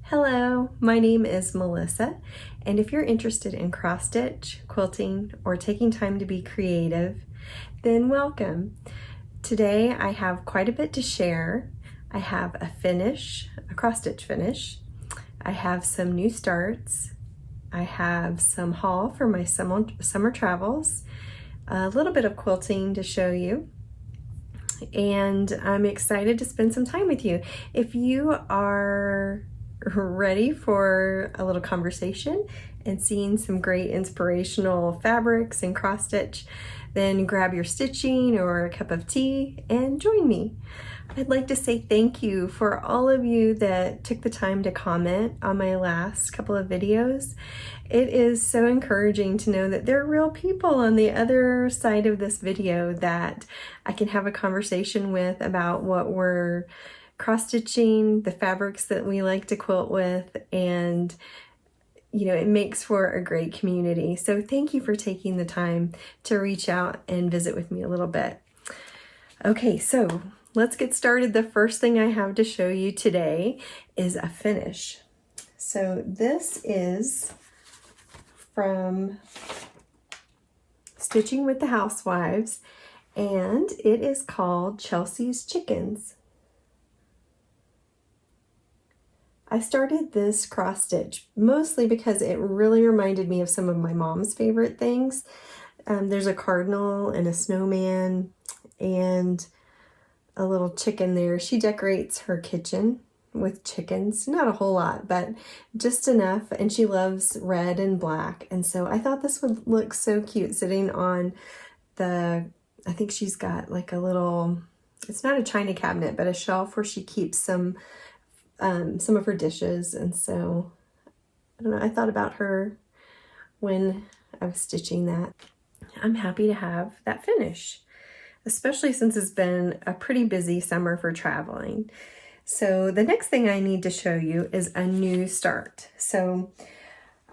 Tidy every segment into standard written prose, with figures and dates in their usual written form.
Hello, my name is Melissa, and if you're interested in cross-stitch, quilting, or taking time to be creative, then welcome. Today I have quite a bit to share. I have a finish, a cross-stitch finish. I have some new starts. I have some haul for my summer travels, a little bit of quilting to show you, and I'm excited to spend some time with you. If you are ready for a little conversation and seeing some great inspirational fabrics and cross stitch, then grab your stitching or a cup of tea and join me. I'd like to say thank you for all of you that took the time to comment on my last couple of videos. It is so encouraging to know that there are real people on the other side of this video that I can have a conversation with about what we're cross-stitching, the fabrics that we like to quilt with, and it makes for a great community. So thank you for taking the time to reach out and visit with me a little bit. Okay, so let's get started. The first thing I have to show you today is a finish. So this is from Stitching with the Housewives, and it is called Chelsea's Chickens. I started this cross stitch mostly because it really reminded me of some of my mom's favorite things. There's a cardinal and a snowman and a little chicken there. She decorates her kitchen with chickens, not a whole lot, but just enough, and she loves red and black, and so I thought this would look so cute sitting on I think she's got like a little, it's not a china cabinet, but a shelf where she keeps some of her dishes. And so I don't know, I thought about her when I was stitching that. I'm happy to have that finish, especially since it's been a pretty busy summer for traveling. So the next thing I need to show you is a new start. So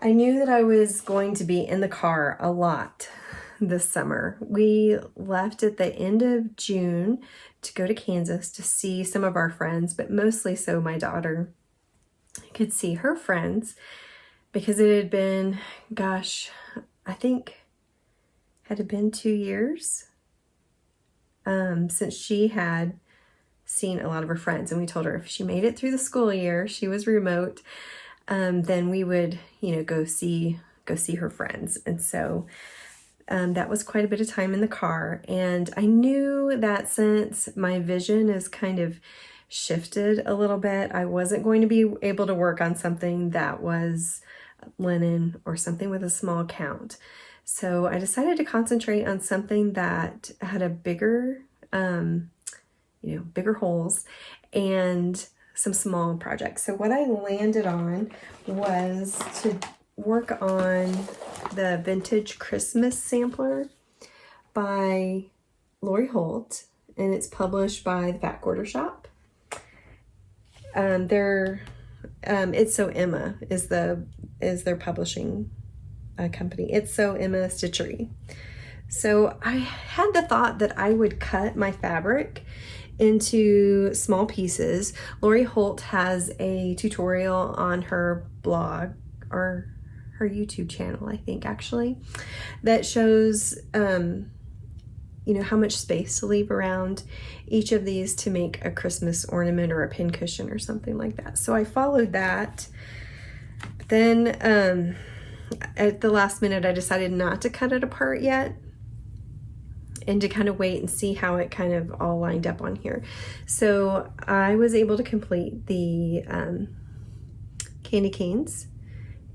I knew that I was going to be in the car a lot this summer. We left at the end of June to go to Kansas to see some of our friends, but mostly so my daughter could see her friends, because it had been, gosh, I think had it been 2 years since she had seen a lot of her friends, and we told her if she made it through the school year, she was remote, then we would go see her friends. And so that was quite a bit of time in the car, and I knew that since my vision is kind of shifted a little bit, I wasn't going to be able to work on something that was linen or something with a small count. So I decided to concentrate on something that had a bigger, bigger holes and some small projects. So what I landed on was to work on the Vintage Christmas Sampler by Holt, and it's published by the Fat Quarter Shop. It's So Emma is their publishing company. It's So Emma Stitchery. So I had the thought that I would cut my fabric into small pieces. Holt has a tutorial on her blog, or her YouTube channel, I think, actually, that shows how much space to leave around each of these to make a Christmas ornament or a pincushion or something like that. So I followed that. But then at the last minute, I decided not to cut it apart yet, and to kind of wait and see how it kind of all lined up on here. So I was able to complete the candy canes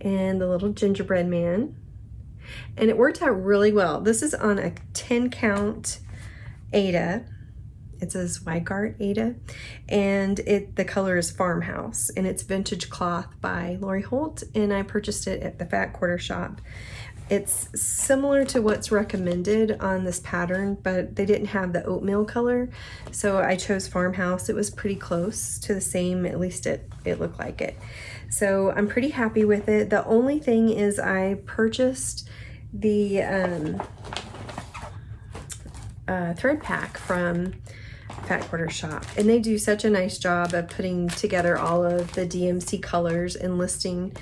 and the little gingerbread man, and it worked out really well. This is on a 10 count Aida. It says Weigart Aida, and the color is Farmhouse, and it's vintage cloth by Holt, and I purchased it at the Fat Quarter Shop. It's similar to what's recommended on this pattern, but they didn't have the oatmeal color, so I chose Farmhouse. It was pretty close to the same, at least it looked like it. So I'm pretty happy with it. The only thing is I purchased the thread pack from Fat Quarter Shop, and they do such a nice job of putting together all of the DMC colors and listing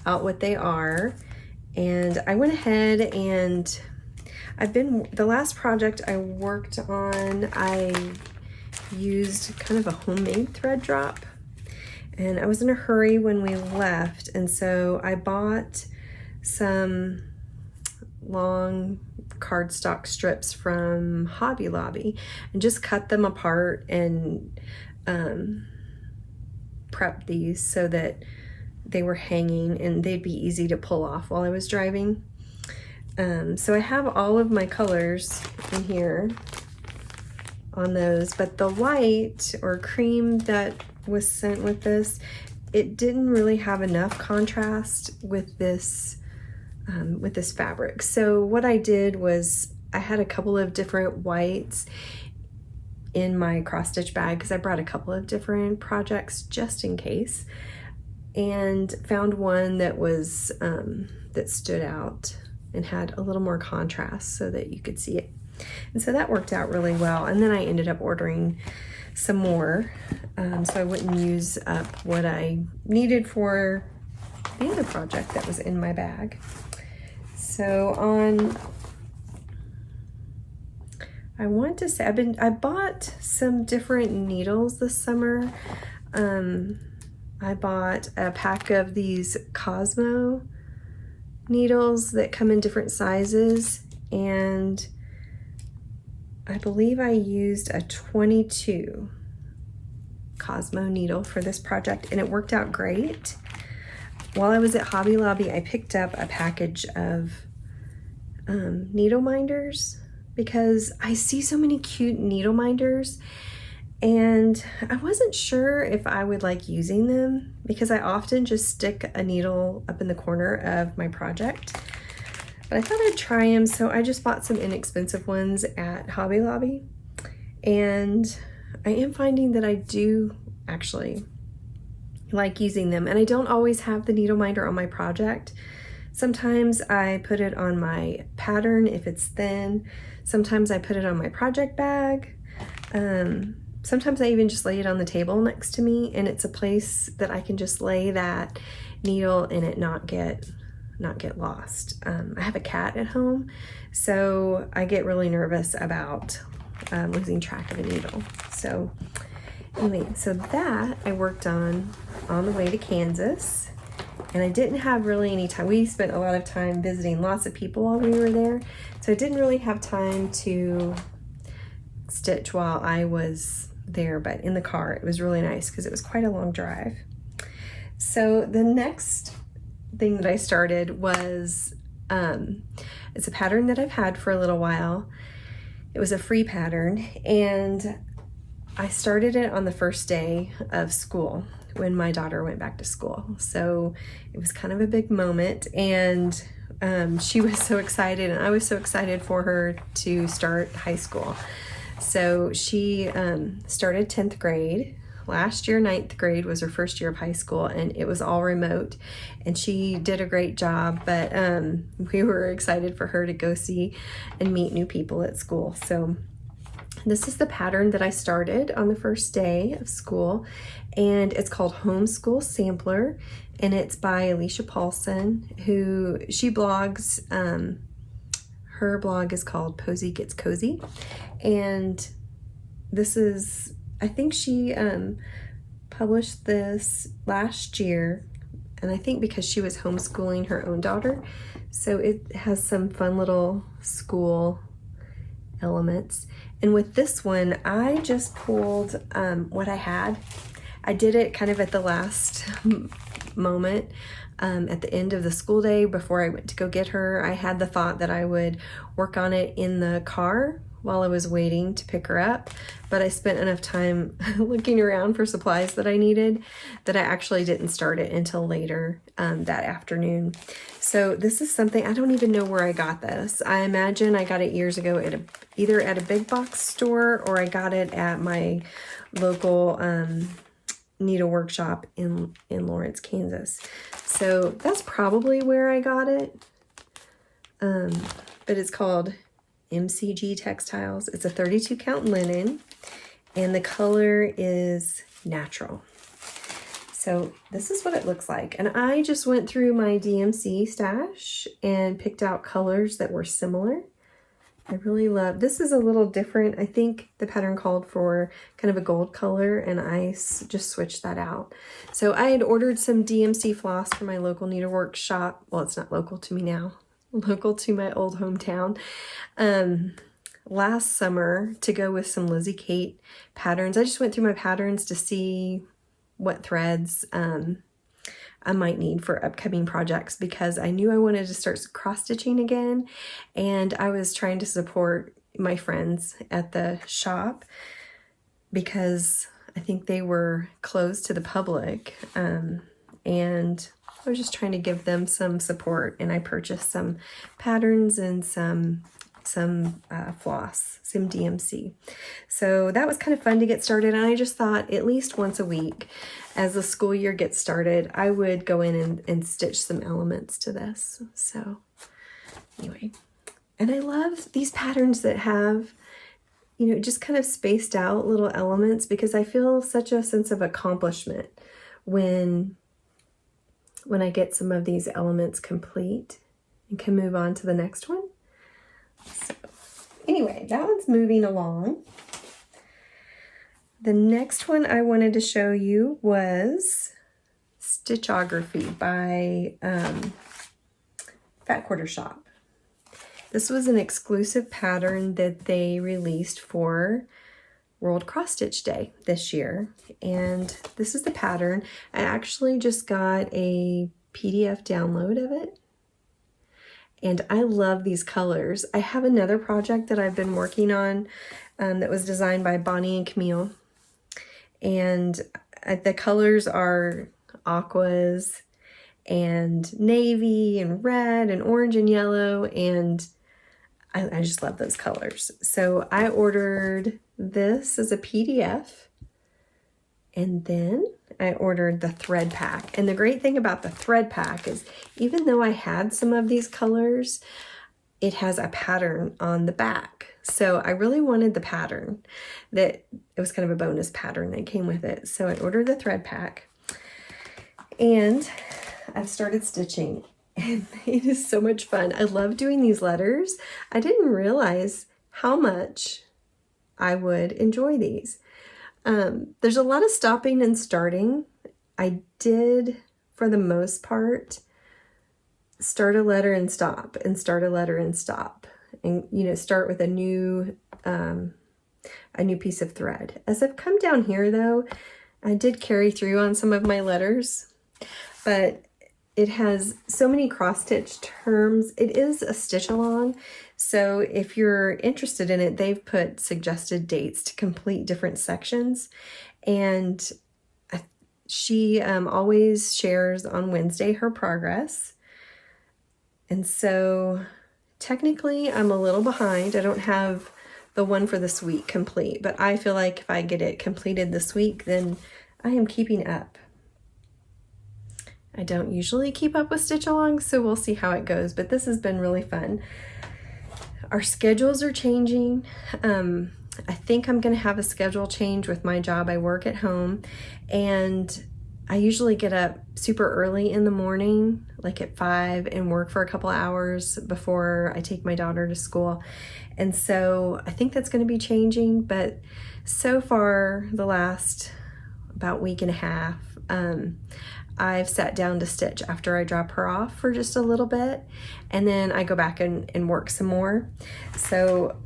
out what they are. And I went ahead and the last project I worked on, I used kind of a homemade thread drop, and I was in a hurry when we left, and so I bought some long cardstock strips from Hobby Lobby and just cut them apart and prepped these so that they were hanging and they'd be easy to pull off while I was driving. So I have all of my colors in here on those, but the white or cream that was sent with this, it didn't really have enough contrast with this fabric. So what I did was I had a couple of different whites in my cross stitch bag because I brought a couple of different projects just in case, and found one that was that stood out and had a little more contrast so that you could see it. And so that worked out really well. And then I ended up ordering some more so I wouldn't use up what I needed for the other project that was in my bag. So I want to say I bought some different needles this summer. I bought a pack of these Cosmo needles that come in different sizes, and I believe I used a 22 Cosmo needle for this project, and it worked out great. While I was at Hobby Lobby, I picked up a package of needle minders because I see so many cute needle minders, and I wasn't sure if I would like using them because I often just stick a needle up in the corner of my project. But I thought I'd try them, so I just bought some inexpensive ones at Hobby Lobby, and I am finding that I do actually like using them, and I don't always have the needle minder on my project. Sometimes I put it on my pattern if it's thin. Sometimes I put it on my project bag. Sometimes I even just lay it on the table next to me, and it's a place that I can just lay that needle and it not get lost. I have a cat at home, so I get really nervous about losing track of a needle. So anyway, so that I worked on the way to Kansas, and I didn't have really any time. We spent a lot of time visiting lots of people while we were there, so I didn't really have time to stitch while I was there, but in the car it was really nice because it was quite a long drive. So the next thing that I started was it's a pattern that I've had for a little while. It was a free pattern, and I started it on the first day of school when my daughter went back to school. So it was kind of a big moment, and she was so excited, and I was so excited for her to start high school. So she started 10th grade. Last year, 9th grade was her first year of high school, and it was all remote, and she did a great job, but we were excited for her to go see and meet new people at school. So this is the pattern that I started on the first day of school, and it's called Homeschool Sampler, and it's by Alicia Paulson, who she blogs. Her blog is called Posy Gets Cozy, and this is, I think she published this last year, and I think because she was homeschooling her own daughter, so it has some fun little school elements. And with this one, I just pulled what I had. I did it kind of at the last moment, at the end of the school day before I went to go get her. I had the thought that I would work on it in the car while I was waiting to pick her up, but I spent enough time looking around for supplies that I needed that I actually didn't start it until later that afternoon. So this is something, I don't even know where I got this. I imagine I got it years ago at either at a big box store, or I got it at my local needle workshop in Lawrence, Kansas. So that's probably where I got it. But it's called MCG Textiles. It's a 32 count linen, and the color is natural. So this is what it looks like. And I just went through my DMC stash and picked out colors that were similar. I really love, this is a little different. I think the pattern called for kind of a gold color, and I just switched that out. So I had ordered some DMC floss from my local needlework shop. Well, it's not local to me now, local to my old hometown. Last summer to go with some Lizzie Kate patterns. I just went through my patterns to see what threads I might need for upcoming projects, because I knew I wanted to start cross stitching again, and I was trying to support my friends at the shop because I think they were closed to the public, and I was just trying to give them some support, and I purchased some patterns and some floss, some DMC. So that was kind of fun to get started, and I just thought at least once a week as the school year gets started, I would go in and stitch some elements to this. So anyway, and I love these patterns that have, you know, just kind of spaced out little elements, because I feel such a sense of accomplishment when I get some of these elements complete and can move on to the next one. So anyway, that one's moving along. The next one I wanted to show you was Stitch-o-graphy by Fat Quarter Shop. This was an exclusive pattern that they released for World Cross Stitch Day this year. And this is the pattern. I actually just got a PDF download of it. And I love these colors. I have another project that I've been working on that was designed by Bonnie and Camille. And the colors are aquas and navy and red and orange and yellow. And I just love those colors. So I ordered this as a PDF. And then I ordered the thread pack. And the great thing about the thread pack is, even though I had some of these colors, it has a pattern on the back. So I really wanted the pattern, that it was kind of a bonus pattern that came with it. So I ordered the thread pack, and I've started stitching, and it is so much fun. I love doing these letters. I didn't realize how much I would enjoy these. There's a lot of stopping and starting. I did, for the most part, start a letter and stop, and start a letter and stop, and, you know, start with a new piece of thread. As I've come down here, though, I did carry through on some of my letters, but it has so many cross-stitch terms. It is a stitch along, so if you're interested in it, they've put suggested dates to complete different sections, and she always shares on Wednesday her progress. And so technically I'm a little behind. I don't have the one for this week complete, but I feel like if I get it completed this week, then I am keeping up. I don't usually keep up with stitch along, so we'll see how it goes, but this has been really fun. Our schedules are changing. I think I'm going to have a schedule change with my job. I work at home, and I usually get up super early in the morning, like at 5, and work for a couple hours before I take my daughter to school. And so I think that's going to be changing, but so far the last about week and a half, I've sat down to stitch after I drop her off for just a little bit, and then I go back and work some more. So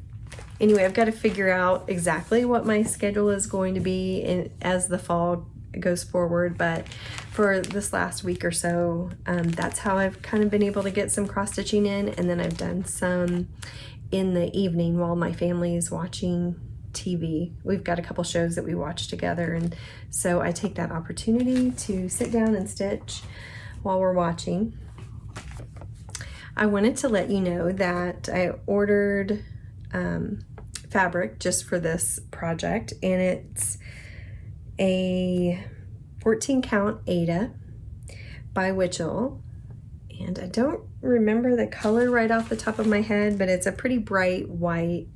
anyway, I've got to figure out exactly what my schedule is going to be as the fall goes forward, but for this last week or so, that's how I've kind of been able to get some cross stitching in, and then I've done some in the evening while my family is watching TV. We've got a couple shows that we watch together, and so I take that opportunity to sit down and stitch while we're watching. I wanted to let you know that I ordered fabric just for this project, and it's a 14 count Ada by Witchell, and I don't remember the color right off the top of my head, but it's a pretty bright white.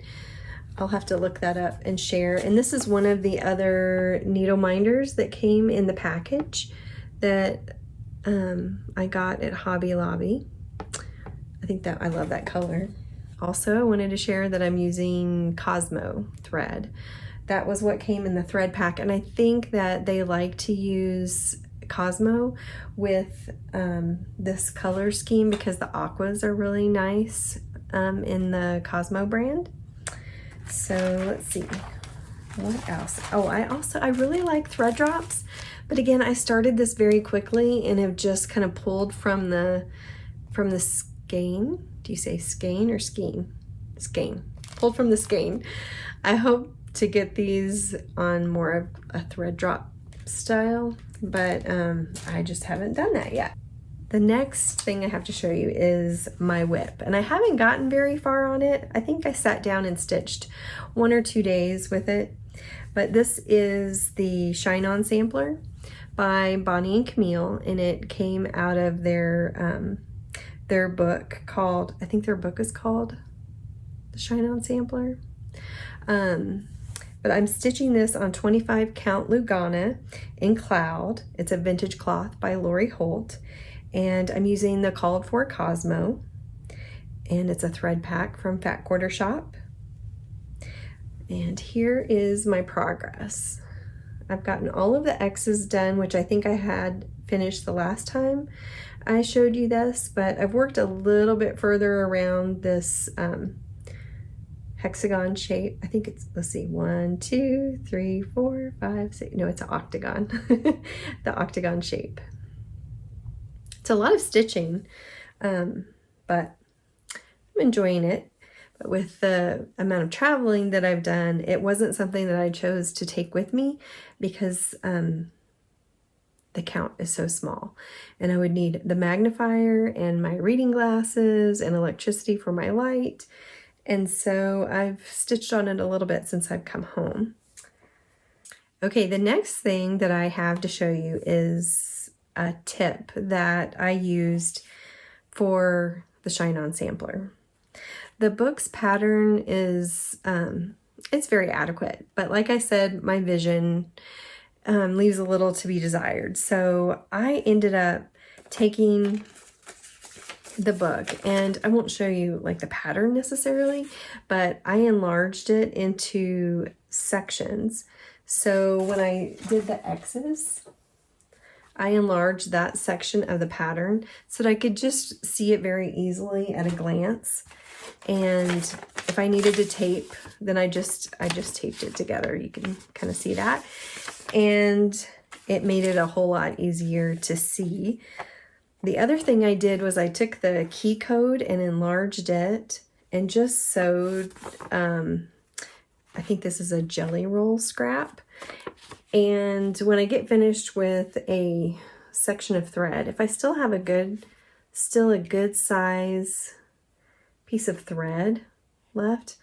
I'll have to look that up and share. And this is one of the other needle minders that came in the package that I got at Hobby Lobby. I think that I love that color. Also, I wanted to share that I'm using Cosmo thread. That was what came in the thread pack, and I think that they like to use Cosmo with this color scheme because the aquas are really nice in the Cosmo brand. So let's see, what else? Oh, I really like thread drops, but again, I started this very quickly and have just kind of pulled from the skein. Do you say skein or skein? Skein. Pulled from the skein. I hope to get these on more of a thread drop style, but I just haven't done that yet. The next thing I have to show you is my WIP, and I haven't gotten very far on it. I think I sat down and stitched 1 or 2 days with it, but this is the Shine On sampler by Bonnie and Camille, and it came out of their book called, I think their book is called the Shine On Sampler. But I'm stitching this on 25 count Lugana in Cloud. It's a vintage cloth by Lori Holt. And I'm using the called for Cosmo, and it's a thread pack from Fat Quarter Shop. And here is my progress. I've gotten all of the X's done, which I think I had finished the last time I showed you this, but I've worked a little bit further around this hexagon shape. I think it's, let's see, 1, 2, 3, 4, 5, 6. No, it's an octagon. The octagon shape. It's a lot of stitching, but I'm enjoying it. But with the amount of traveling that I've done, it wasn't something that I chose to take with me because the count is so small. And I would need the magnifier and my reading glasses and electricity for my light. And so I've stitched on it a little bit since I've come home. Okay, the next thing that I have to show you is a tip that I used for the Shine On sampler. The book's pattern is, it's very adequate, but like I said, my vision leaves a little to be desired. So I ended up taking the book, and I won't show you like the pattern necessarily, but I enlarged it into sections. So when I did the X's, I enlarged that section of the pattern so that I could just see it very easily at a glance. And if I needed to tape, then I just taped it together. You can kind of see that. And it made it a whole lot easier to see. The other thing I did was I took the key code and enlarged it and just sewed, I think this is a jelly roll scrap. And when I get finished with a section of thread, if I still have a good size piece of thread left,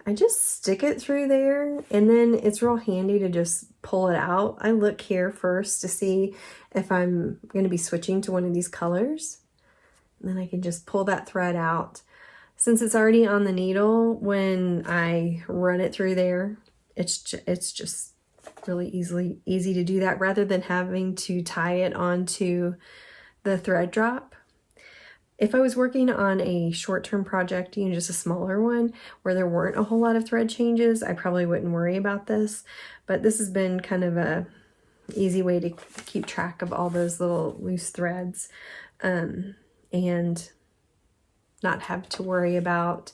I just stick it through there, and then it's real handy to just pull it out. I look here first to see if I'm going to be switching to one of these colors, and then I can just pull that thread out. Since it's already on the needle, when I run it through there, it's just really easy to do that rather than having to tie it onto the thread drop. If I was working on a short-term project, just a smaller one where there weren't a whole lot of thread changes, I probably wouldn't worry about this. But this has been kind of a easy way to keep track of all those little loose threads and not have to worry about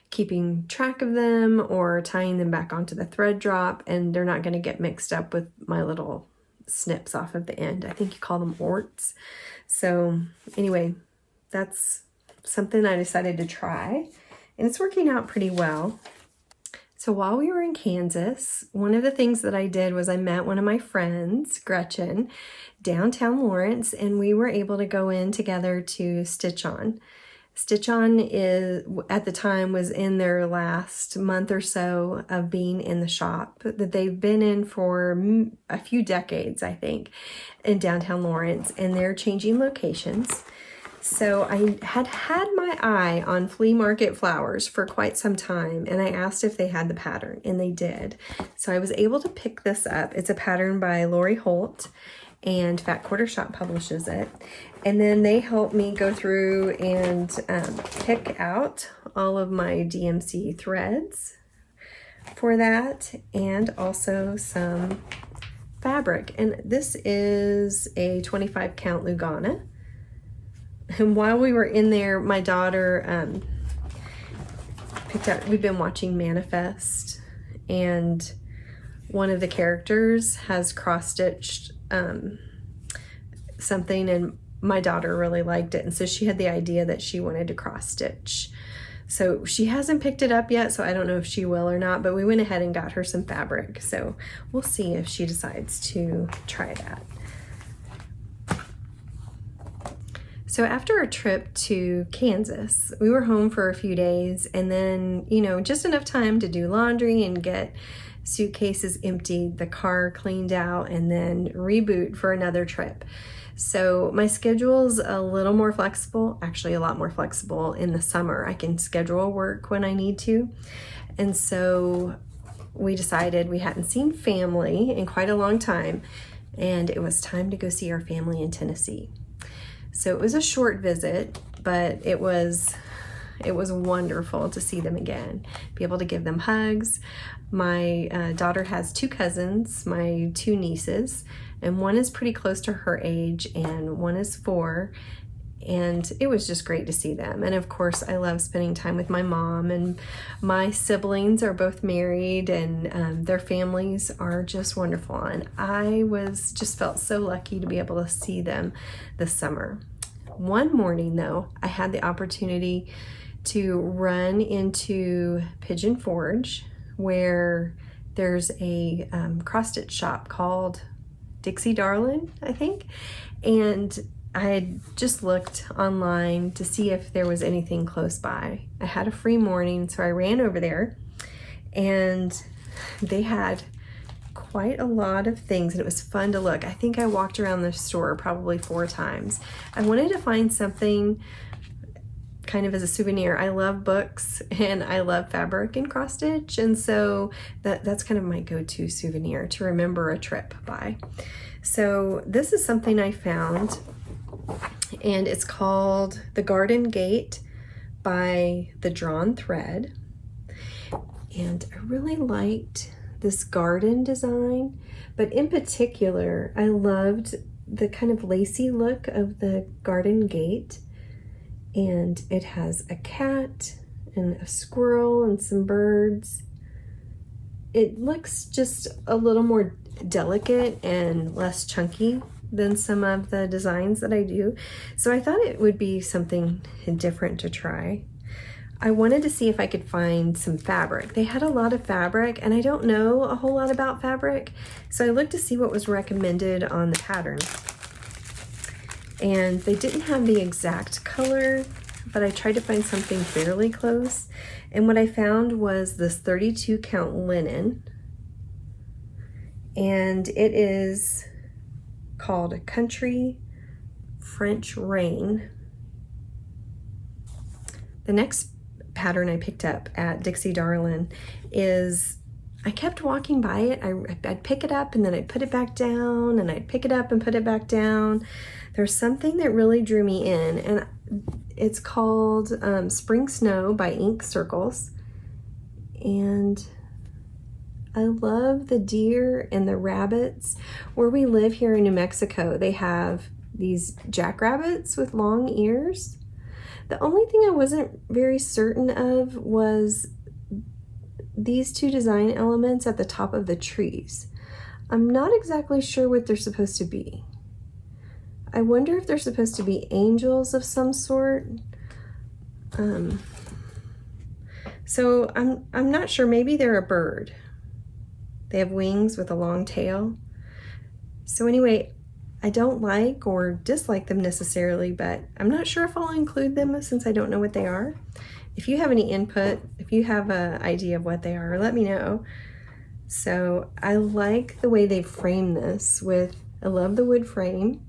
keeping track of them or tying them back onto the thread drop, and they're not going to get mixed up with my little snips off of the end. I think you call them orts. So anyway, that's something I decided to try, and it's working out pretty well. So while we were in Kansas, one of the things that I did was I met one of my friends, Gretchen, downtown Lawrence, and we were able to go in together to Stitch On. Stitch On is, at the time, was in their last month or so of being in the shop that they've been in for a few decades, I think, in downtown Lawrence, and they're changing locations. So I had my eye on flea market flowers for quite some time, and I asked if they had the pattern, and they did. So I was able to pick this up. It's a pattern by Holt, and Fat Quarter Shop publishes it. And then they helped me go through and pick out all of my DMC threads for that, and also some fabric. And this is a 25 count Lugana. And while we were in there, my daughter picked out, we've been watching Manifest, and one of the characters has cross-stitched something, and my daughter really liked it, and so she had the idea that she wanted to cross-stitch. So she hasn't picked it up yet, so I don't know if she will or not, but we went ahead and got her some fabric, so we'll see if she decides to try that. So after a trip to Kansas, we were home for a few days, and then, you know, just enough time to do laundry and get suitcases emptied, the car cleaned out, and then reboot for another trip. So my schedule's a little more flexible, actually a lot more flexible in the summer. I can schedule work when I need to. And so we decided we hadn't seen family in quite a long time, and it was time to go see our family in Tennessee. So it was a short visit, but it was wonderful to see them again, be able to give them hugs. My daughter has two cousins, my two nieces, and one is pretty close to her age and one is 4. And it was just great to see them. And of course, I love spending time with my mom, and my siblings are both married, and their families are just wonderful. And I just felt so lucky to be able to see them this summer. One morning though, I had the opportunity to run into Pigeon Forge, where there's a cross-stitch shop called Dixie Darlin', I think. And I had just looked online to see if there was anything close by. I had a free morning, so I ran over there, and they had quite a lot of things, and it was fun to look. I think I walked around the store probably 4 times. I wanted to find something kind of as a souvenir. I love books and I love fabric and cross stitch, and so that's kind of my go-to souvenir to remember a trip by. So this is something I found, and it's called The Garden Gate by The Drawn Thread. And I really liked this garden design, but in particular, I loved the kind of lacy look of the garden gate. And it has a cat and a squirrel and some birds. It looks just a little more delicate and less chunky than some of the designs that I do. So I thought it would be something different to try. I wanted to see if I could find some fabric. They had a lot of fabric, and I don't know a whole lot about fabric, so I looked to see what was recommended on the pattern. And they didn't have the exact color, but I tried to find something fairly close. And what I found was this 32 count linen, and it is called Country French Rain. The next pattern I picked up at Dixie Darlin' is, I kept walking by it. I'd pick it up and then I'd put it back down, and I'd pick it up and put it back down. There's something that really drew me in, and it's called Spring Snow by Ink Circles. And I love the deer and the rabbits. Where we live here in New Mexico, they have these jackrabbits with long ears. The only thing I wasn't very certain of was these 2 design elements at the top of the trees. I'm not exactly sure what they're supposed to be. I wonder if they're supposed to be angels of some sort. So I'm not sure. Maybe they're a bird. They have wings with a long tail. So anyway, I don't like or dislike them necessarily, but I'm not sure if I'll include them since I don't know what they are. If you have any input, if you have an idea of what they are, let me know. So I like the way they frame this with, I love the wood frame.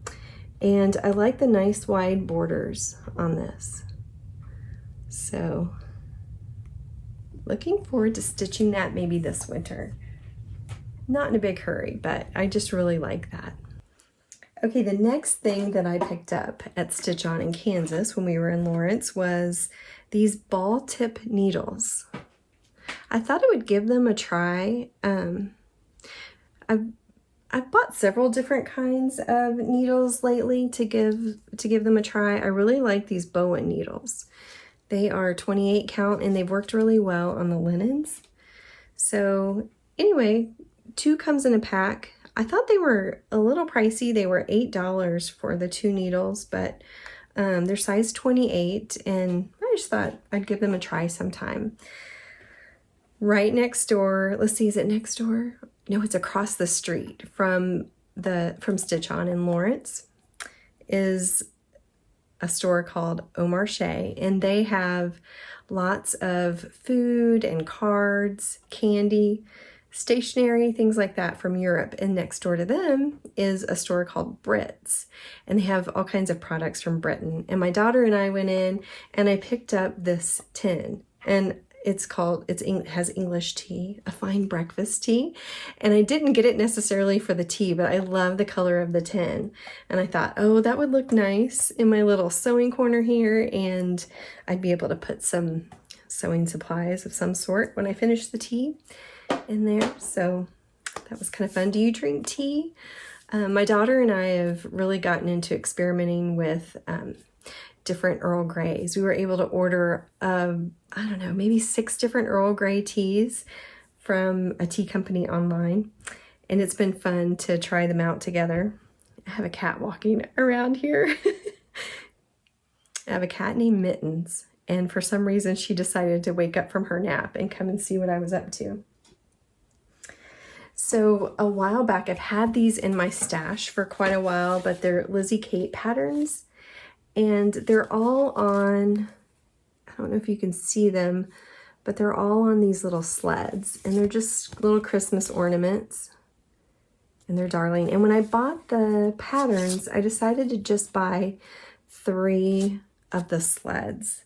And I like the nice wide borders on this. So looking forward to stitching that maybe this winter. Not in a big hurry, but I just really like that. Okay, the next thing that I picked up at Stitch On in Kansas when we were in Lawrence was these ball tip needles. I thought I would give them a try. I've bought several different kinds of needles lately to give them a try. I really like these Bowen needles. They are 28 count and they've worked really well on the linens. So anyway, 2 comes in a pack. I thought they were a little pricey. They were $8 for the 2 needles, but they're size 28, and I just thought I'd give them a try sometime. Right next door, let's see, is it next door? No, it's across the street from Stitch On in Lawrence, is a store called Au Marché, and they have lots of food and cards, candy, stationery, things like that from Europe. And next door to them is a store called Brit's, and they have all kinds of products from Britain. And my daughter and I went in and I picked up this tin, and it has English tea, a fine breakfast tea. And I didn't get it necessarily for the tea, but I love the color of the tin. And I thought, oh, that would look nice in my little sewing corner here, and I'd be able to put some sewing supplies of some sort when I finish the tea in there. So that was kind of fun. Do you drink tea? My daughter and I have really gotten into experimenting with different Earl Greys. We were able to order, I don't know, maybe 6 different Earl Grey teas from a tea company online. And it's been fun to try them out together. I have a cat walking around here. I have a cat named Mittens. And for some reason, she decided to wake up from her nap and come and see what I was up to. So a while back, I've had these in my stash for quite a while, but they're Lizzie Kate patterns. And they're all on, I don't know if you can see them, but they're all on these little sleds. And they're just little Christmas ornaments. And they're darling. And when I bought the patterns, I decided to just buy 3 of the sleds.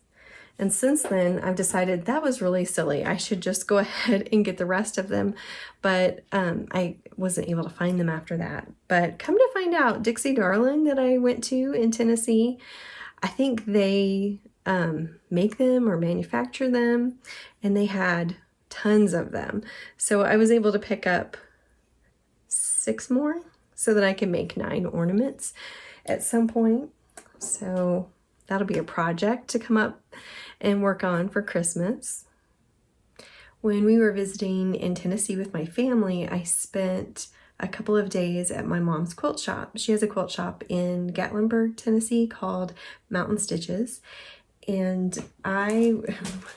And since then, I've decided that was really silly. I should just go ahead and get the rest of them. But I wasn't able to find them after that. But come to find out, Dixie Darling that I went to in Tennessee, I think they make them or manufacture them. And they had tons of them. So I was able to pick up 6 more so that I can make 9 ornaments at some point. So that'll be a project to come up and work on for Christmas. When we were visiting in Tennessee with my family, I spent a couple of days at my mom's quilt shop. She has a quilt shop in Gatlinburg, Tennessee called Mountain Stitches. And I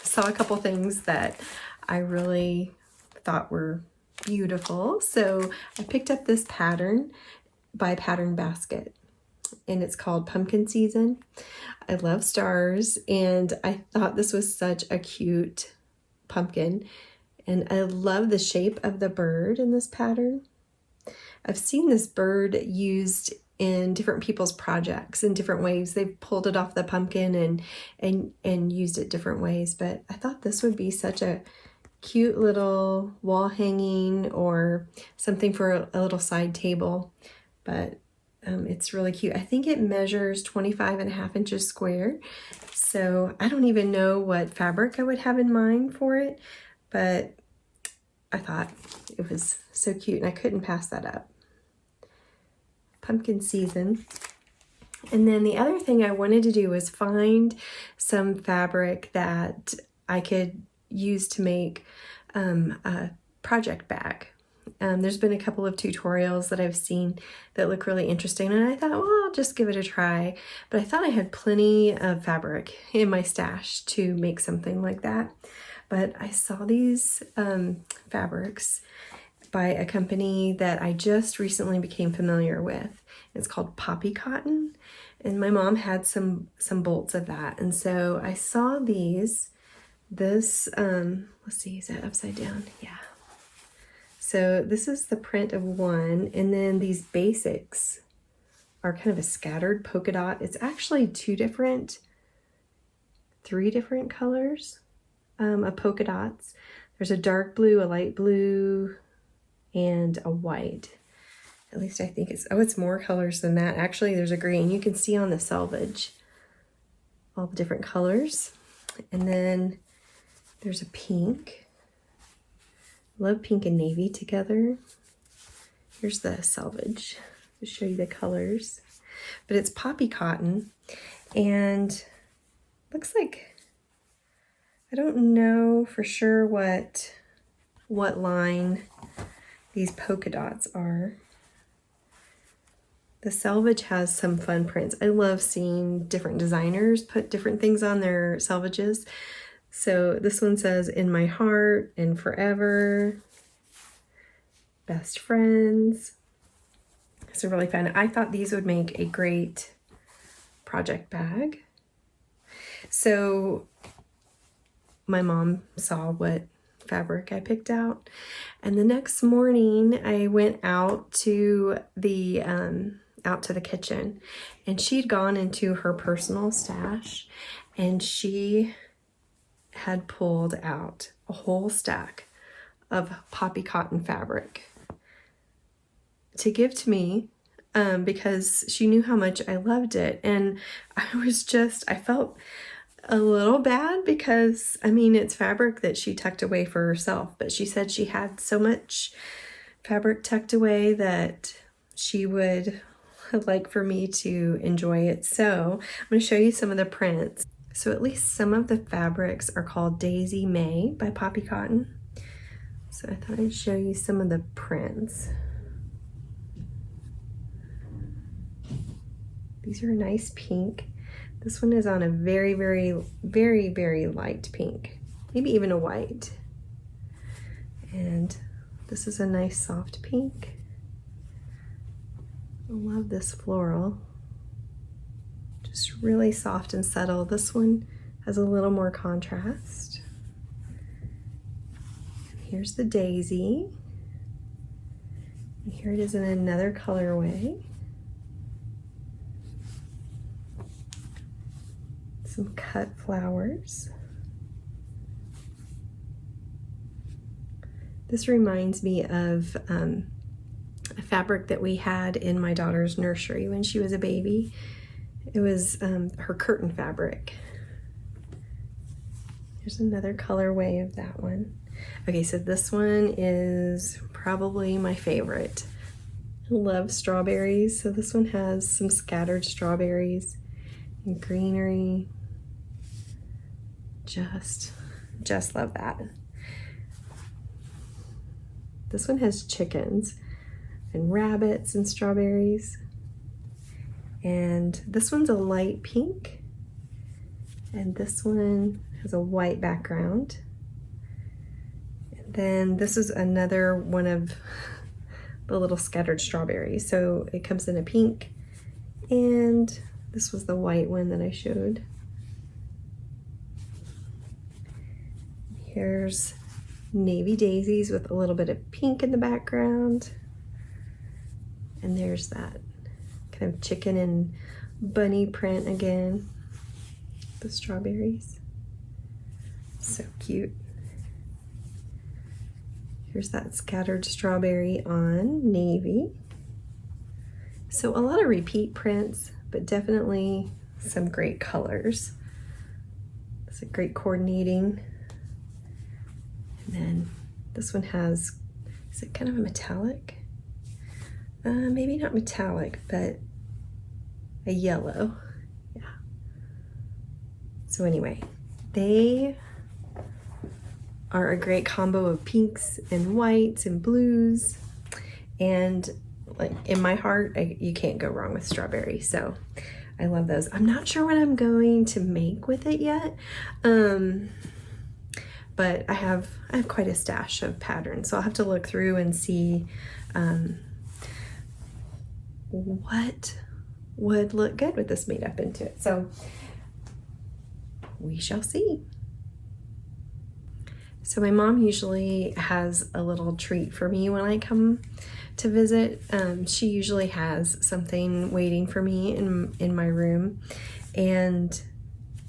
saw a couple things that I really thought were beautiful. So I picked up this pattern by Pattern Basket, and it's called Pumpkin Season. I love stars, and I thought this was such a cute pumpkin, and I love the shape of the bird in this pattern. I've seen this bird used in different people's projects in different ways. They've pulled it off the pumpkin and used it different ways, but I thought this would be such a cute little wall hanging or something for a little side table. But it's really cute. I think it measures 25.5 inches square. So I don't even know what fabric I would have in mind for it, but I thought it was so cute and I couldn't pass that up. Pumpkin Season. And then the other thing I wanted to do was find some fabric that I could use to make a project bag. There's been a couple of tutorials that I've seen that look really interesting, and I thought, well, I'll just give it a try. But I thought I had plenty of fabric in my stash to make something like that. But I saw these fabrics by a company that I just recently became familiar with. It's called Poppy Cotton, and my mom had some bolts of that. And so I saw this, let's see, is that upside down? Yeah. So this is the print of one, and then these basics are kind of a scattered polka dot. It's actually three different colors of polka dots. There's a dark blue, a light blue, and a white. At least I think it's more colors than that. Actually, there's a green. You can see on the selvage all the different colors. And then there's a pink. Love pink and navy together. Here's the selvage to show you the colors. But it's poppy cotton, and looks like, I don't know for sure what line these polka dots are. The selvage has some fun prints. I love seeing different designers put different things on their selvages. So this one says, "In my heart and forever, best friends." So really fun. I thought these would make a great project bag. So my mom saw what fabric I picked out, and the next morning I went out to the kitchen, and she'd gone into her personal stash, and she had pulled out a whole stack of poppy cotton fabric to give to me, because she knew how much I loved it. And I felt a little bad because, I mean, it's fabric that she tucked away for herself, but she said she had so much fabric tucked away that she would like for me to enjoy it. So I'm going to show you some of the prints. So at least some of the fabrics are called Daisy May by Poppy Cotton. So I thought I'd show you some of the prints. These are a nice pink. This one is on a very, very, very, very light pink, maybe even a white. And this is a nice soft pink. I love this floral. Just really soft and subtle. This one has a little more contrast. And here's the daisy. And here it is in another colorway. Some cut flowers. This reminds me of a fabric that we had in my daughter's nursery when she was a baby. It was her curtain fabric. Here's another colorway of that one. Okay, so this one is probably my favorite. I love strawberries, so this one has some scattered strawberries and greenery. Just love that. This one has chickens and rabbits and strawberries. And this one's a light pink. And this one has a white background. And then this is another one of the little scattered strawberries. So it comes in a pink, and this was the white one that I showed. Here's navy daisies with a little bit of pink in the background. And there's that kind of chicken and bunny print again. The strawberries. So cute. Here's that scattered strawberry on navy. So a lot of repeat prints, but definitely some great colors. It's a great coordinating. And then this one has, is it kind of a metallic? Maybe not metallic, but a yellow. Yeah. So anyway, they are a great combo of pinks and whites and blues. And like in my heart, you can't go wrong with strawberry. So I love those. I'm not sure what I'm going to make with it yet. But I have quite a stash of patterns, so I'll have to look through and see what would look good with this made up into it. So we shall see. So my mom usually has a little treat for me when I come to visit. She usually has something waiting for me in my room, and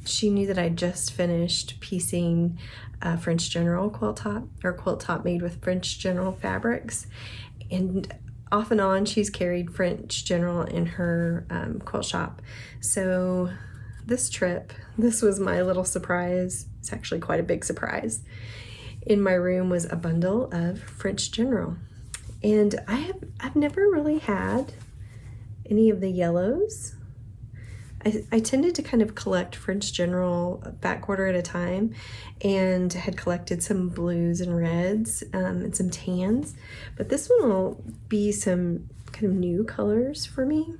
she knew that I just finished piecing a French General quilt top made with French General fabrics, and off and on she's carried French General in her quilt shop. So this trip, this was my little surprise. It's actually quite a big surprise. In my room was a bundle of French General, and I've never really had any of the yellows. I tended to kind of collect French General back quarter at a time, and had collected some blues and reds and some tans, but this one will be some kind of new colors for me.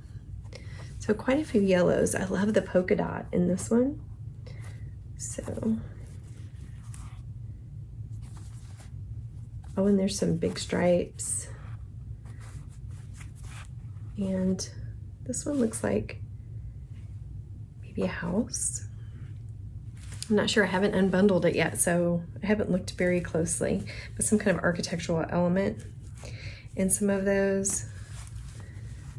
So quite a few yellows. I love the polka dot in this one. So, oh, and there's some big stripes. And this one looks like maybe a house. I'm not sure, I haven't unbundled it yet, so I haven't looked very closely, but some kind of architectural element in some of those.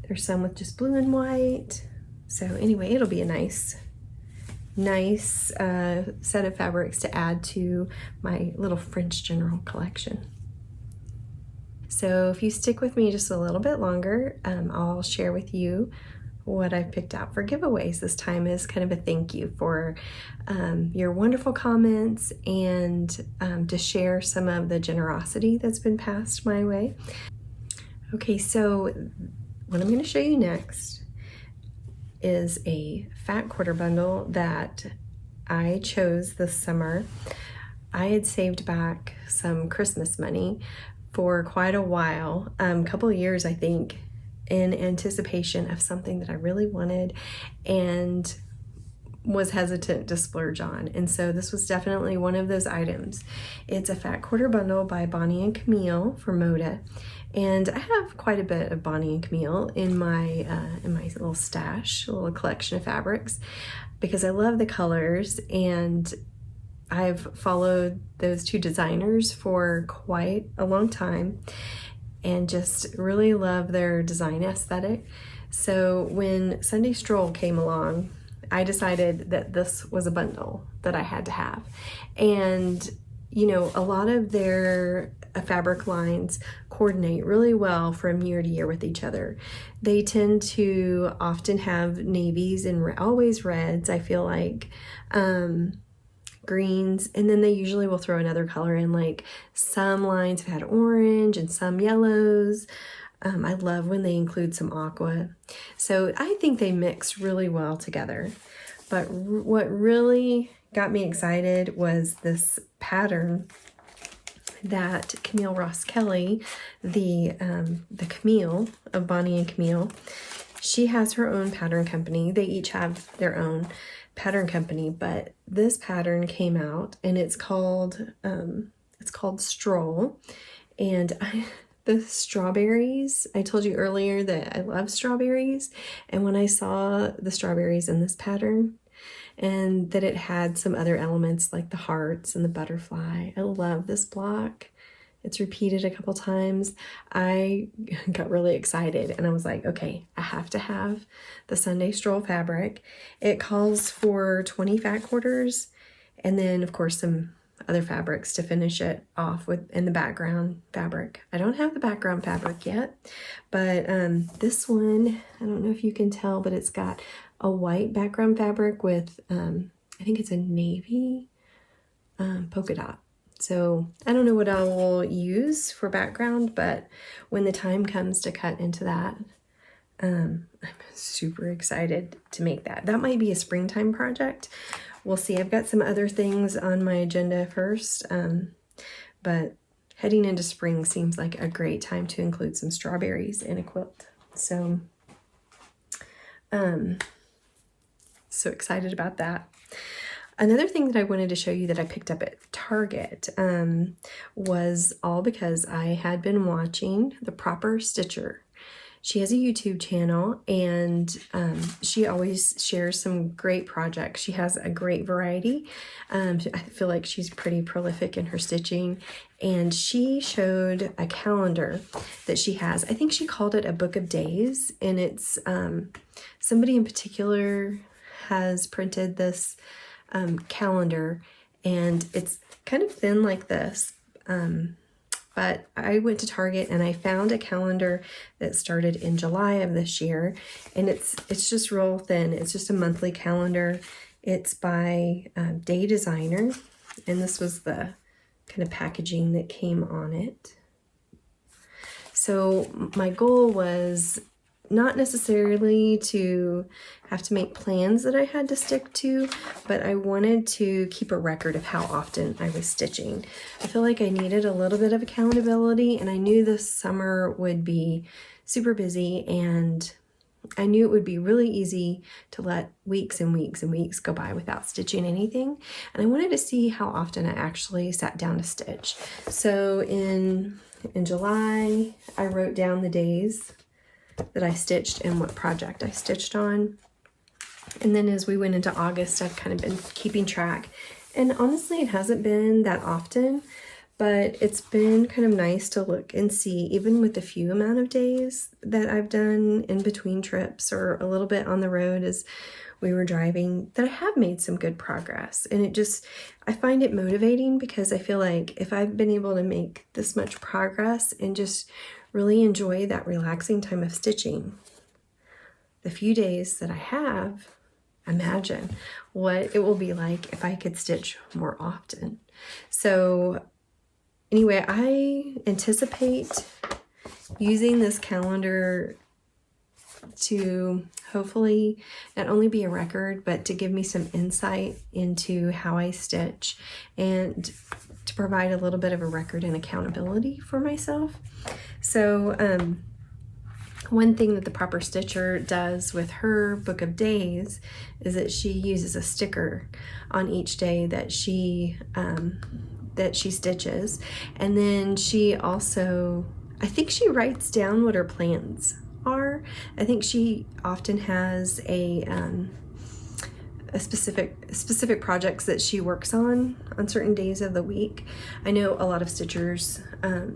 There's some with just blue and white. So anyway, it'll be a nice set of fabrics to add to my little French General collection. So if you stick with me just a little bit longer, I'll share with you what I've picked out for giveaways. This time is kind of a thank you for your wonderful comments, and to share some of the generosity that's been passed my way. Okay, so what I'm going to show you next is a fat quarter bundle that I chose this summer. I had saved back some Christmas money for quite a while, a couple of years I think, in anticipation of something that I really wanted and was hesitant to splurge on. And so this was definitely one of those items. It's a fat quarter bundle by Bonnie and Camille for Moda. And I have quite a bit of Bonnie and Camille in my little stash, a little collection of fabrics, because I love the colors, and I've followed those two designers for quite a long time and just really love their design aesthetic. So when Sunday Stroll came along, I decided that this was a bundle that I had to have. And you know, a lot of their fabric lines coordinate really well from year to year with each other. They tend to often have navies and always reds, I feel like, greens, and then they usually will throw another color in. Like some lines have had orange and some yellows. I love when they include some aqua. So I think they mix really well together. But what really got me excited was this pattern that Camille Roskelley, the Camille of Bonnie and Camille, she has her own pattern company. They each have their own pattern company, but this pattern came out, and it's called Stroll. And the strawberries, I told you earlier that I love strawberries, and when I saw the strawberries in this pattern and that it had some other elements like the hearts and the butterfly, I love this block. It's repeated a couple times. I got really excited, and I was like, okay, I have to have the Sunday Stroll fabric. It calls for 20 fat quarters, and then of course some other fabrics to finish it off with in the background fabric. I don't have the background fabric yet, but this one, I don't know if you can tell, but it's got a white background fabric with, I think it's a navy polka dot. So I don't know what I will use for background, but when the time comes to cut into that, I'm super excited to make that. That might be a springtime project. We'll see. I've got some other things on my agenda first, but heading into spring seems like a great time to include some strawberries in a quilt. So, so excited about that. Another thing that I wanted to show you that I picked up at Target was all because I had been watching The Proper Stitcher. She has a YouTube channel, and she always shares some great projects. She has a great variety. I feel like she's pretty prolific in her stitching, and she showed a calendar that she has. I think she called it a book of days, and it's somebody in particular has printed this calendar, and it's kind of thin like this. But I went to Target and I found a calendar that started in July of this year, and it's just real thin. It's just a monthly calendar. It's by Day Designer, and this was the kind of packaging that came on it. So my goal was not necessarily to have to make plans that I had to stick to, but I wanted to keep a record of how often I was stitching. I feel like I needed a little bit of accountability, and I knew this summer would be super busy, and I knew it would be really easy to let weeks and weeks and weeks go by without stitching anything. And I wanted to see how often I actually sat down to stitch. So in July, I wrote down the days that I stitched and what project I stitched on. And then as we went into August, I've kind of been keeping track. And honestly, it hasn't been that often, but it's been kind of nice to look and see, even with the few amount of days that I've done in between trips or a little bit on the road as we were driving, that I have made some good progress. And I find it motivating, because I feel like if I've been able to make this much progress and just really enjoy that relaxing time of stitching, the few days that I have, imagine what it will be like if I could stitch more often. So anyway, I anticipate using this calendar to hopefully not only be a record, but to give me some insight into how I stitch, and to provide a little bit of a record and accountability for myself. So one thing that the Proper Stitcher does with her book of days is that she uses a sticker on each day that she stitches, and then she also, I think she writes down what her plans are. I think she often has a specific projects that she works on certain days of the week. I know a lot of stitchers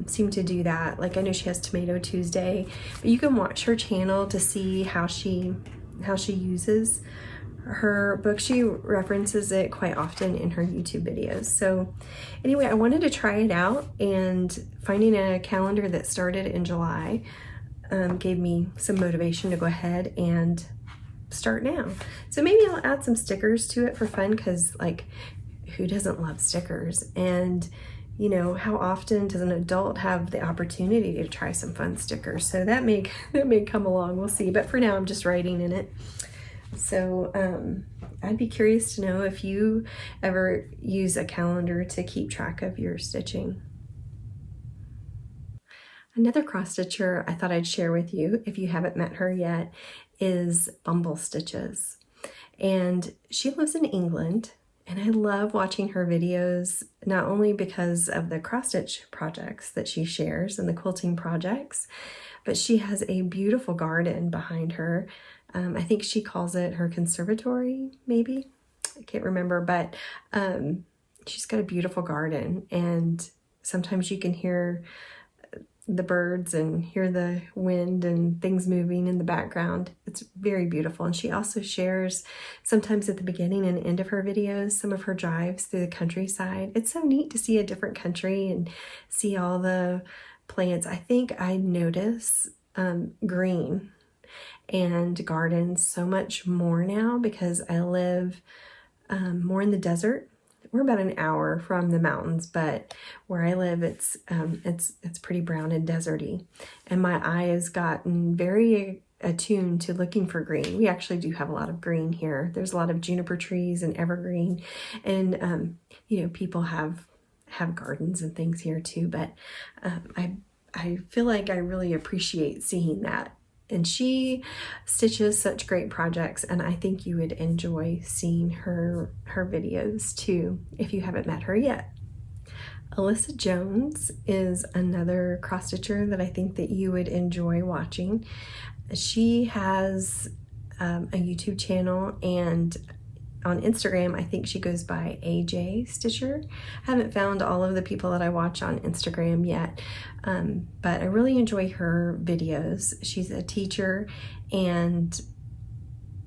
seem to do that. Like, I know she has Tomato Tuesday, but you can watch her channel to see how she uses her book. She references it quite often in her YouTube videos. So anyway, I wanted to try it out, and finding a calendar that started in July gave me some motivation to go ahead and start now. So maybe I'll add some stickers to it for fun, because like, who doesn't love stickers? And you know, how often does an adult have the opportunity to try some fun stickers? So that may come along, we'll see. But for now, I'm just writing in it. So I'd be curious to know if you ever use a calendar to keep track of your stitching. Another cross stitcher I thought I'd share with you, if you haven't met her yet, is Bumble Stitches. And she lives in England, and I love watching her videos, not only because of the cross stitch projects that she shares and the quilting projects, but she has a beautiful garden behind her. I think she calls it her conservatory, maybe. I can't remember, but she's got a beautiful garden, and sometimes you can hear the birds and hear the wind and things moving in the background. It's very beautiful. And she also shares sometimes at the beginning and end of her videos some of her drives through the countryside. It's so neat to see a different country and see all the plants. I think I notice green and gardens so much more now, because I live more in the desert. We're about an hour from the mountains, but where I live, it's pretty brown and deserty. And my eye has gotten very attuned to looking for green. We actually do have a lot of green here. There's a lot of juniper trees and evergreen, and you know, people have gardens and things here too. But I feel like I really appreciate seeing that. And she stitches such great projects, and I think you would enjoy seeing her videos too if you haven't met her yet. Alyssa Jones is another cross stitcher that I think that you would enjoy watching. She has a YouTube channel, and on Instagram I think she goes by AJ Stitcher. I haven't found all of the people that I watch on Instagram yet, but I really enjoy her videos. She's a teacher, and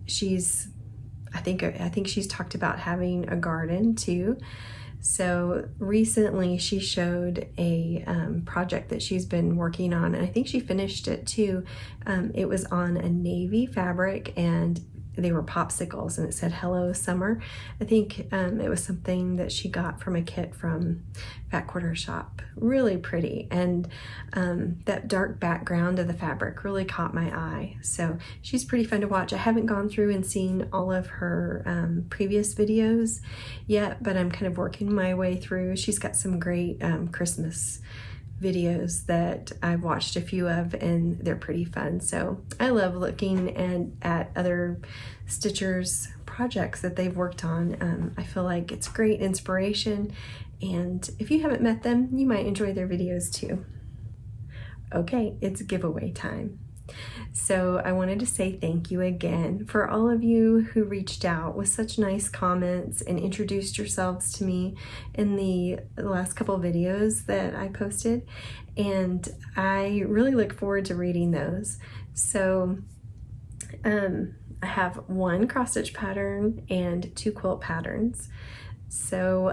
I think she's talked about having a garden too. So recently she showed a project that she's been working on, and I think she finished it too. It was on a navy fabric, and they were popsicles, and it said "Hello Summer." I think it was something that she got from a kit from Fat Quarter Shop. Really pretty, and that dark background of the fabric really caught my eye. So she's pretty fun to watch. I haven't gone through and seen all of her previous videos yet, but I'm kind of working my way through. She's got some great Christmas videos that I've watched a few of, and they're pretty fun. So I love looking at other stitchers' projects that they've worked on. I feel like it's great inspiration, and if you haven't met them, you might enjoy their videos too. Okay, it's giveaway time. So I wanted to say thank you again for all of you who reached out with such nice comments and introduced yourselves to me in the last couple videos that I posted, and I really look forward to reading those. So I have one cross stitch pattern and 2 quilt patterns. So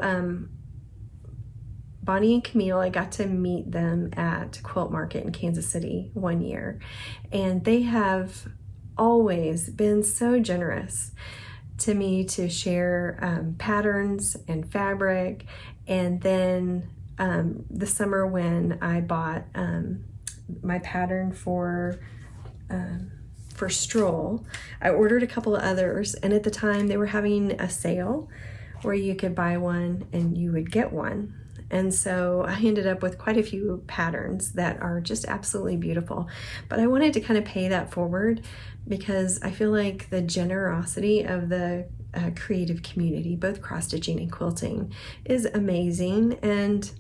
Bonnie and Camille, I got to meet them at Quilt Market in Kansas City one year, and they have always been so generous to me to share patterns and fabric. And then the summer when I bought my pattern for Stroll, I ordered a couple of others, and at the time they were having a sale where you could buy one and you would get one. And so I ended up with quite a few patterns that are just absolutely beautiful. But I wanted to kind of pay that forward, because I feel like the generosity of the creative community, both cross-stitching and quilting, is amazing. And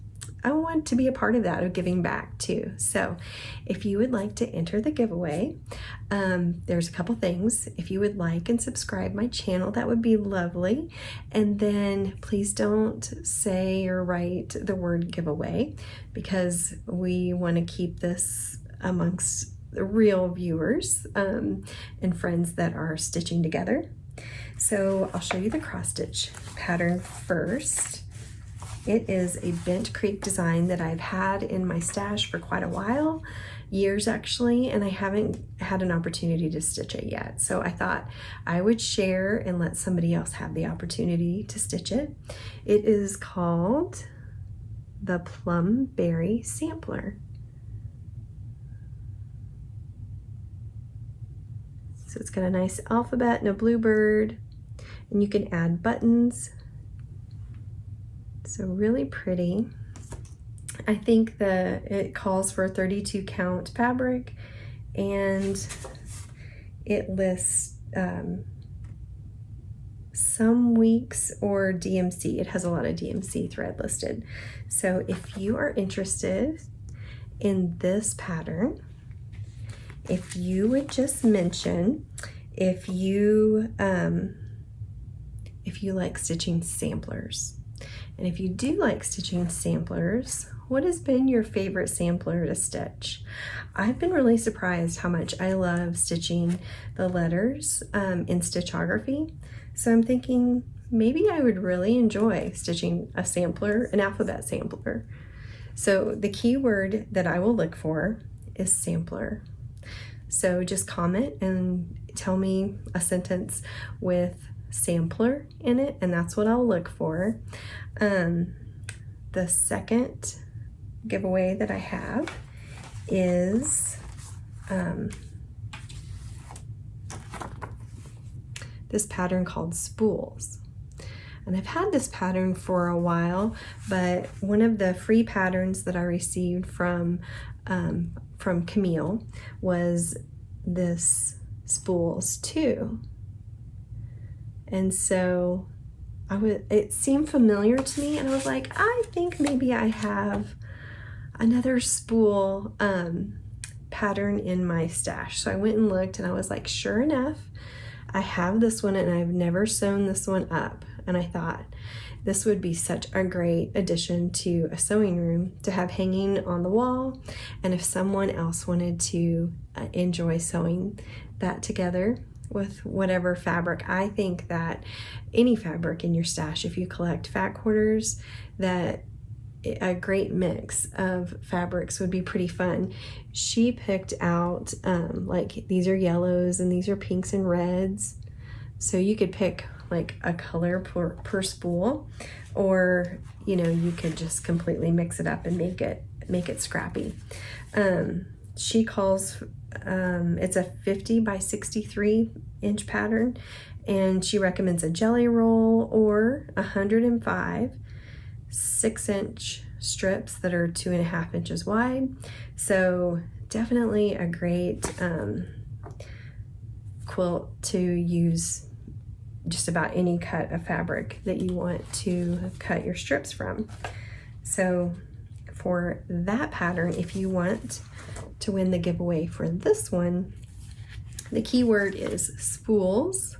I want to be a part of that, of giving back too. So if you would like to enter the giveaway, there's a couple things. If you would like and subscribe my channel, that would be lovely. And then please don't say or write the word giveaway, because we want to keep this amongst the real viewers and friends that are stitching together. So I'll show you the cross stitch pattern first. It is a Bent Creek design that I've had in my stash for quite a while, years actually, and I haven't had an opportunity to stitch it yet. So I thought I would share and let somebody else have the opportunity to stitch it. It is called the Plum Berry Sampler. So it's got a nice alphabet and a bluebird, and you can add buttons. So really pretty. I think it calls for a 32 count fabric, and it lists some weeks or DMC. It has a lot of DMC thread listed. So if you are interested in this pattern, if you would just mention if you like stitching samplers. And if you do like stitching samplers, what has been your favorite sampler to stitch? I've been really surprised how much I love stitching the letters in Stitch-o-graphy. So I'm thinking maybe I would really enjoy stitching a sampler, an alphabet sampler. So the key word that I will look for is sampler. So just comment and tell me a sentence with sampler in it, and that's what I'll look for. The second giveaway that I have is this pattern called Spools. And I've had this pattern for a while, but one of the free patterns that I received from Camille was this Spools too. And so it seemed familiar to me, and I was like, I think maybe I have another spool pattern in my stash. So I went and looked, and I was like, sure enough, I have this one, and I've never sewn this one up. And I thought this would be such a great addition to a sewing room to have hanging on the wall. And if someone else wanted to enjoy sewing that together with whatever fabric, I think that any fabric in your stash, if you collect fat quarters, that a great mix of fabrics would be pretty fun. She picked out like these are yellows and these are pinks and reds, so you could pick like a color per spool, or you know, you could just completely mix it up and make it scrappy. She calls it's a 50 by 63 inch pattern, and she recommends a jelly roll or 105 6-inch strips that are 2.5 inches wide. So definitely a great quilt to use just about any cut of fabric that you want to cut your strips from. So for that pattern, if you want to win the giveaway for this one, the keyword is spools.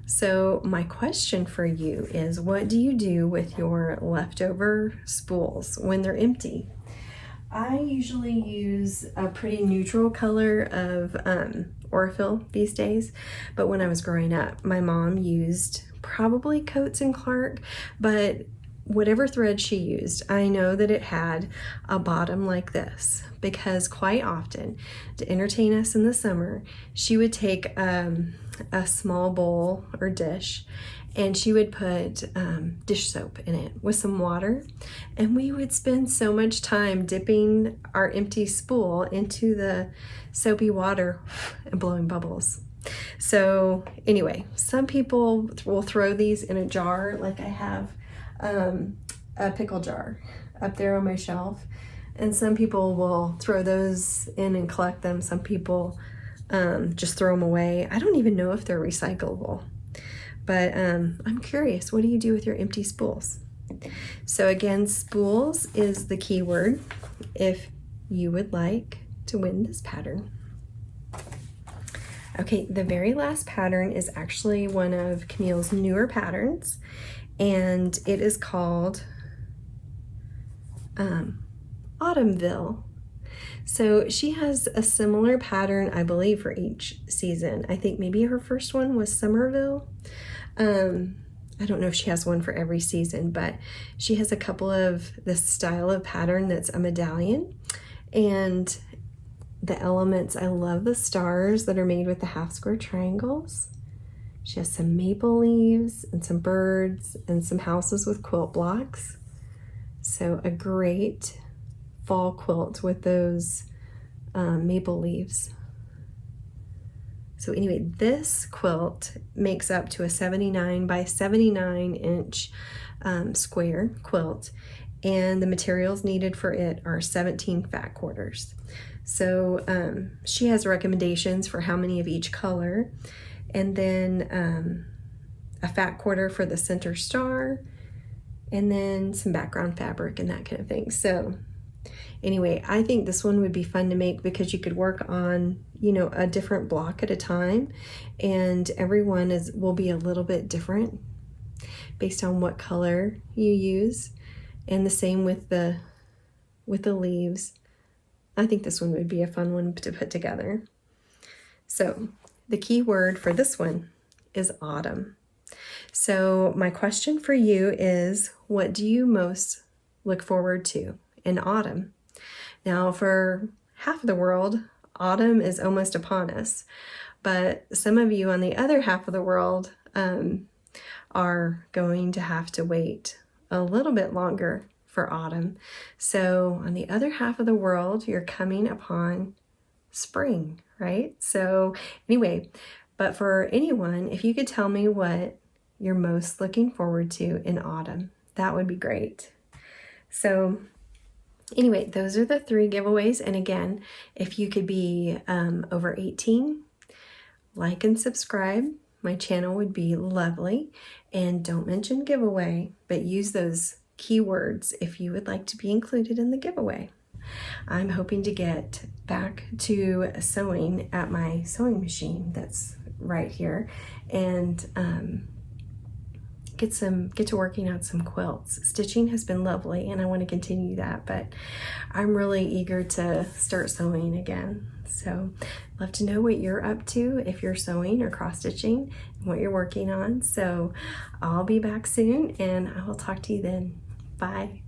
So my question for you is, what do you do with your leftover spools when they're empty? I usually use a pretty neutral color of Orifil these days, but when I was growing up, my mom used probably Coats and Clark, but whatever thread she used, I know that it had a bottom like this, because quite often to entertain us in the summer, she would take a small bowl or dish, and she would put dish soap in it with some water, and we would spend so much time dipping our empty spool into the soapy water and blowing bubbles. So anyway, some people will throw these in a jar, like I have a pickle jar up there on my shelf, and some people will throw those in and collect them. Some people just throw them away. I don't even know if they're recyclable, but I'm curious, what do you do with your empty spools? So again, spools is the keyword if you would like to win this pattern. Okay, the very last pattern is actually one of Camille's newer patterns, and it is called Autumnville. So she has a similar pattern, I believe, for each season. I think maybe her first one was Summerville. I don't know if she has one for every season, but she has a couple of this style of pattern that's a medallion. And the elements, I love the stars that are made with the half square triangles. She has some maple leaves and some birds and some houses with quilt blocks. So a great fall quilt with those maple leaves. So anyway, this quilt makes up to a 79 by 79 inch square quilt, and the materials needed for it are 17 fat quarters. So she has recommendations for how many of each color, and then a fat quarter for the center star, and then some background fabric and that kind of thing. So anyway, I think this one would be fun to make because you could work on, you know, a different block at a time, and every one will be a little bit different based on what color you use. And the same with the leaves. I think this one would be a fun one to put together. So the key word for this one is autumn. So my question for you is, what do you most look forward to in autumn? Now, for half of the world, autumn is almost upon us, but some of you on the other half of the world are going to have to wait a little bit longer for autumn. So on the other half of the world, you're coming upon spring, right? So anyway, but for anyone, if you could tell me what you're most looking forward to in autumn, that would be great. So anyway, those are the 3 giveaways. And again, if you could be over 18, like and subscribe my channel would be lovely. And don't mention giveaway, but use those keywords if you would like to be included in the giveaway. I'm hoping to get back to sewing at my sewing machine that's right here, and get to working on some quilts. Stitching has been lovely and I want to continue that, but I'm really eager to start sewing again. So I'd love to know what you're up to if you're sewing or cross stitching and what you're working on. So I'll be back soon and I will talk to you then. Bye.